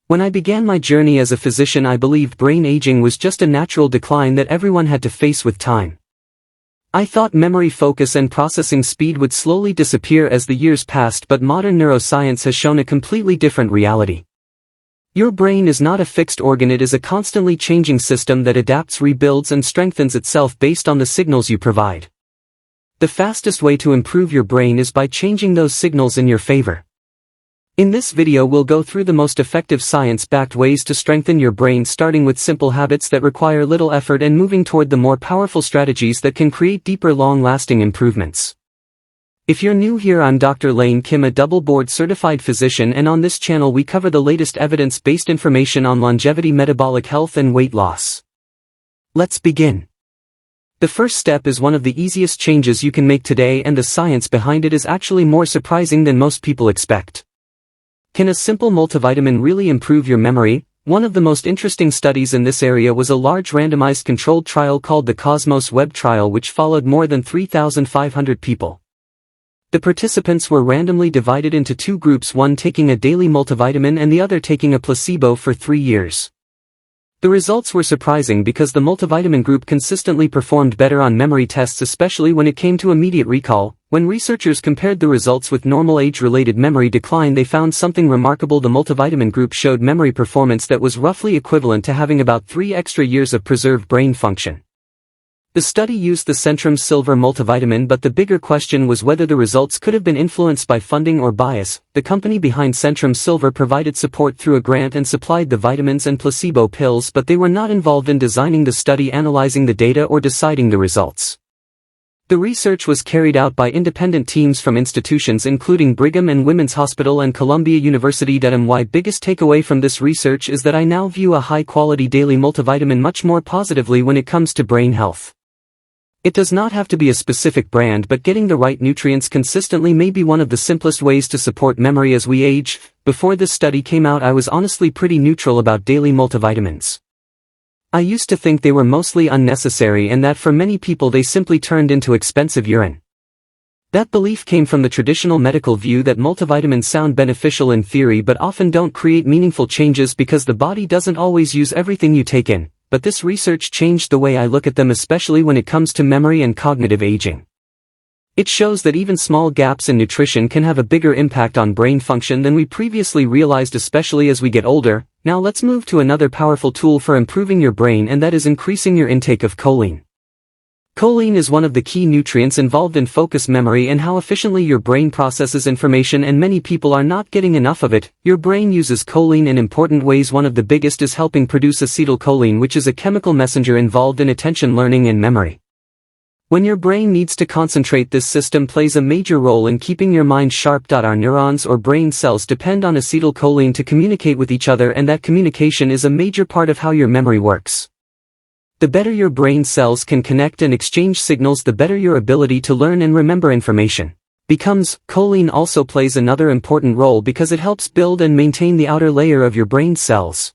When I began my journey as a physician, I believed brain aging was just a natural decline that everyone had to face with time. I thought memory focus and processing speed would slowly disappear as the years passed, but modern neuroscience has shown a completely different reality. Your brain is not a fixed organ, it is a constantly changing system that adapts, rebuilds, and strengthens itself based on the signals you provide. The fastest way to improve your brain is by changing those signals in your favor. In this video we'll go through the most effective science-backed ways to strengthen your brain, starting with simple habits that require little effort and moving toward the more powerful strategies that can create deeper, long-lasting improvements. If you're new here, I'm Dr. Lane Kim, a double-board certified physician, and on this channel we cover the latest evidence-based information on longevity, metabolic health, and weight loss. Let's begin. The first step is one of the easiest changes you can make today, and the science behind it is actually more surprising than most people expect. Can a simple multivitamin really improve your memory? One of the most interesting studies in this area was a large randomized controlled trial called the Cosmos Web trial, which followed more than 3,500 people. The participants were randomly divided into two groups, one taking a daily multivitamin and the other taking a placebo, for 3 years. The results were surprising because the multivitamin group consistently performed better on memory tests, especially when it came to immediate recall. When researchers compared the results with normal age-related memory decline, they found something remarkable. The multivitamin group showed memory performance that was roughly equivalent to having about 3 extra years of preserved brain function. The study used the Centrum Silver multivitamin, but the bigger question was whether the results could have been influenced by funding or bias. The company behind Centrum Silver provided support through a grant and supplied the vitamins and placebo pills, but they were not involved in designing the study, analyzing the data, or deciding the results. The research was carried out by independent teams from institutions including Brigham and Women's Hospital and Columbia University. My biggest takeaway from this research is that I now view a high-quality daily multivitamin much more positively when it comes to brain health. It does not have to be a specific brand, but getting the right nutrients consistently may be one of the simplest ways to support memory as we age. Before this study came out, I was honestly pretty neutral about daily multivitamins. I used to think they were mostly unnecessary and that for many people they simply turned into expensive urine. That belief came from the traditional medical view that multivitamins sound beneficial in theory but often don't create meaningful changes because the body doesn't always use everything you take in. But this research changed the way I look at them, especially when it comes to memory and cognitive aging. It shows that even small gaps in nutrition can have a bigger impact on brain function than we previously realized, especially as we get older. Now let's move to another powerful tool for improving your brain, and that is increasing your intake of choline. Choline is one of the key nutrients involved in focus, memory, and how efficiently your brain processes information, and many people are not getting enough of it. Your brain uses choline in important ways. One of the biggest is helping produce acetylcholine, which is a chemical messenger involved in attention, learning, and memory. When your brain needs to concentrate, this system plays a major role in keeping your mind sharp. Our neurons or brain cells depend on acetylcholine to communicate with each other, and that communication is a major part of how your memory works. The better your brain cells can connect and exchange signals, the better your ability to learn and remember information becomes. Choline also plays another important role because it helps build and maintain the outer layer of your brain cells.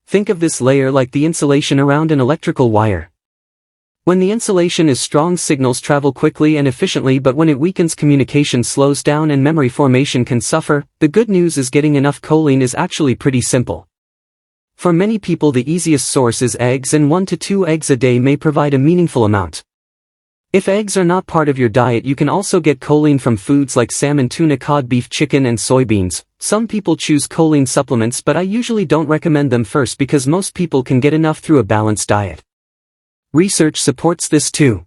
Think of this layer like the insulation around an electrical wire. When the insulation is strong, signals travel quickly and efficiently, but when it weakens, communication slows down and memory formation can suffer. The good news is getting enough choline is actually pretty simple. For many people, the easiest source is eggs, and 1 to 2 eggs a day may provide a meaningful amount. If eggs are not part of your diet, you can also get choline from foods like salmon, tuna, cod, beef, chicken, and soybeans. Some people choose choline supplements, but I usually don't recommend them first because most people can get enough through a balanced diet. Research supports this too.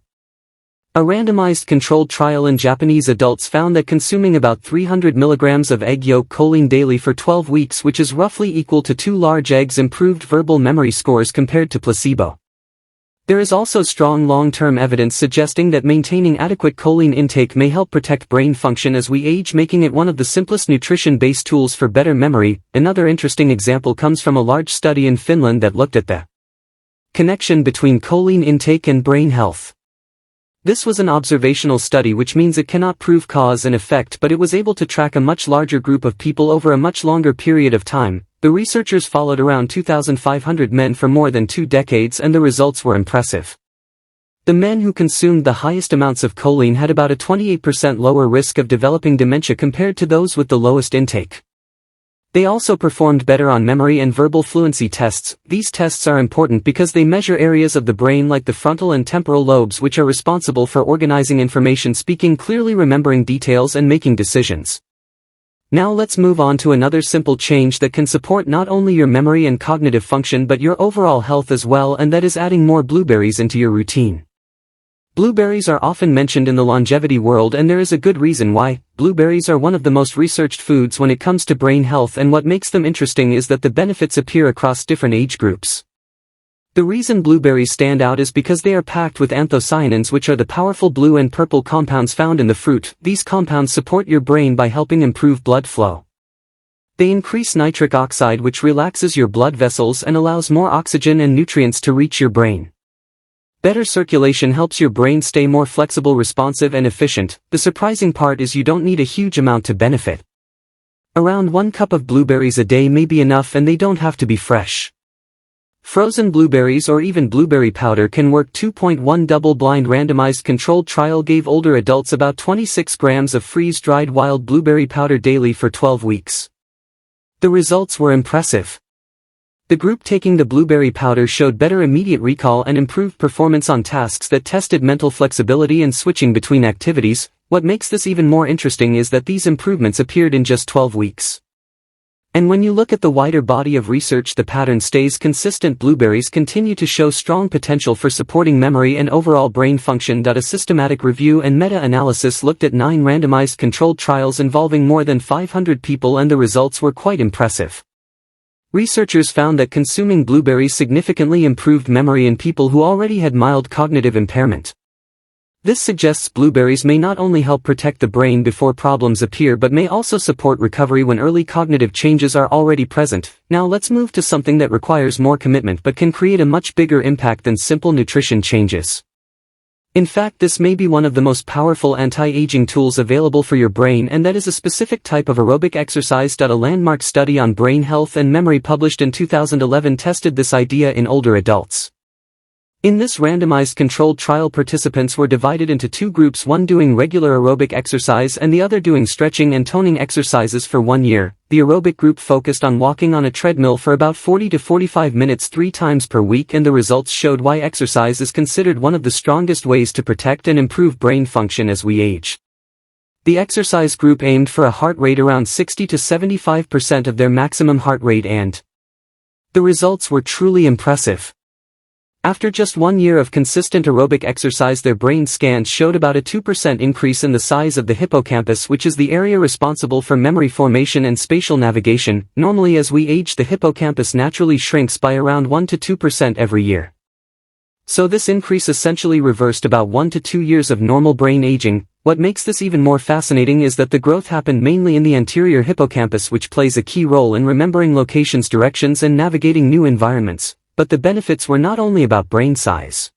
A randomized controlled trial in Japanese adults found that consuming about 300 milligrams of egg yolk choline daily for 12 weeks, which is roughly equal to 2 large eggs, improved verbal memory scores compared to placebo. There is also strong long-term evidence suggesting that maintaining adequate choline intake may help protect brain function as we age, making it one of the simplest nutrition-based tools for better memory. Another interesting example comes from a large study in Finland that looked at the connection between choline intake and brain health. This was an observational study, which means it cannot prove cause and effect, but it was able to track a much larger group of people over a much longer period of time. The researchers followed around 2,500 men for more than 2 decades, and the results were impressive. The men who consumed the highest amounts of choline had about a 28% lower risk of developing dementia compared to those with the lowest intake. They also performed better on memory and verbal fluency tests. These tests are important because they measure areas of the brain like the frontal and temporal lobes which are responsible for organizing information, speaking clearly, remembering details, and making decisions. Now let's move on to another simple change that can support not only your memory and cognitive function but your overall health as well, and that is adding more blueberries into your routine. Blueberries are often mentioned in the longevity world, and there is a good reason why. Blueberries are one of the most researched foods when it comes to brain health, and what makes them interesting is that the benefits appear across different age groups. The reason blueberries stand out is because they are packed with anthocyanins, which are the powerful blue and purple compounds found in the fruit. These compounds support your brain by helping improve blood flow. They increase nitric oxide, which relaxes your blood vessels and allows more oxygen and nutrients to reach your brain. Better circulation helps your brain stay more flexible, responsive, and efficient. The surprising part is you don't need a huge amount to benefit. Around 1 cup of blueberries a day may be enough, and they don't have to be fresh. Frozen blueberries or even blueberry powder can work. 2.1 double-blind randomized controlled trial gave older adults about 26 grams of freeze-dried wild blueberry powder daily for 12 weeks. The results were impressive. The group taking the blueberry powder showed better immediate recall and improved performance on tasks that tested mental flexibility and switching between activities. What makes this even more interesting is that these improvements appeared in just 12 weeks. And when you look at the wider body of research, the pattern stays consistent. Blueberries continue to show strong potential for supporting memory and overall brain function. A systematic review and meta-analysis looked at 9 randomized controlled trials involving more than 500 people, and the results were quite impressive. Researchers found that consuming blueberries significantly improved memory in people who already had mild cognitive impairment. This suggests blueberries may not only help protect the brain before problems appear but may also support recovery when early cognitive changes are already present. Now let's move to something that requires more commitment but can create a much bigger impact than simple nutrition changes. In fact, this may be one of the most powerful anti-aging tools available for your brain, and that is a specific type of aerobic exercise. A landmark study on brain health and memory published in 2011 tested this idea in older adults. In this randomized controlled trial, participants were divided into 2 groups, one doing regular aerobic exercise and the other doing stretching and toning exercises for 1 year. The aerobic group focused on walking on a treadmill for about 40 to 45 minutes 3 times per week, and the results showed why exercise is considered one of the strongest ways to protect and improve brain function as we age. The exercise group aimed for a heart rate around 60 to 75% of their maximum heart rate, and the results were truly impressive. After just 1 year of consistent aerobic exercise, their brain scans showed about a 2% increase in the size of the hippocampus, which is the area responsible for memory formation and spatial navigation. Normally, as we age, the hippocampus naturally shrinks by around 1 to 2% every year. So this increase essentially reversed about 1 to 2 years of normal brain aging. What makes this even more fascinating is that the growth happened mainly in the anterior hippocampus, which plays a key role in remembering locations, directions, and navigating new environments. But the benefits were not only about brain size.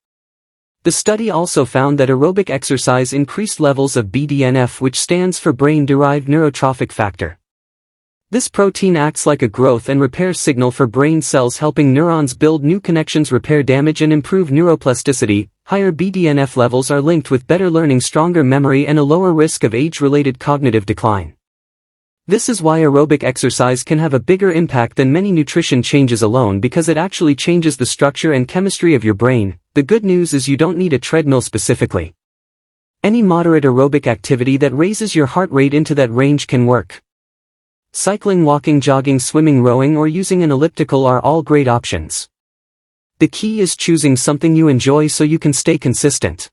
The study also found that aerobic exercise increased levels of BDNF, which stands for brain-derived neurotrophic factor. This protein acts like a growth and repair signal for brain cells, helping neurons build new connections, repair damage, and improve neuroplasticity. Higher BDNF levels are linked with better learning, stronger memory, and a lower risk of age-related cognitive decline. This is why aerobic exercise can have a bigger impact than many nutrition changes alone, because it actually changes the structure and chemistry of your brain. The good news is you don't need a treadmill specifically. Any moderate aerobic activity that raises your heart rate into that range can work. Cycling, walking, jogging, swimming, rowing, or using an elliptical are all great options. The key is choosing something you enjoy so you can stay consistent.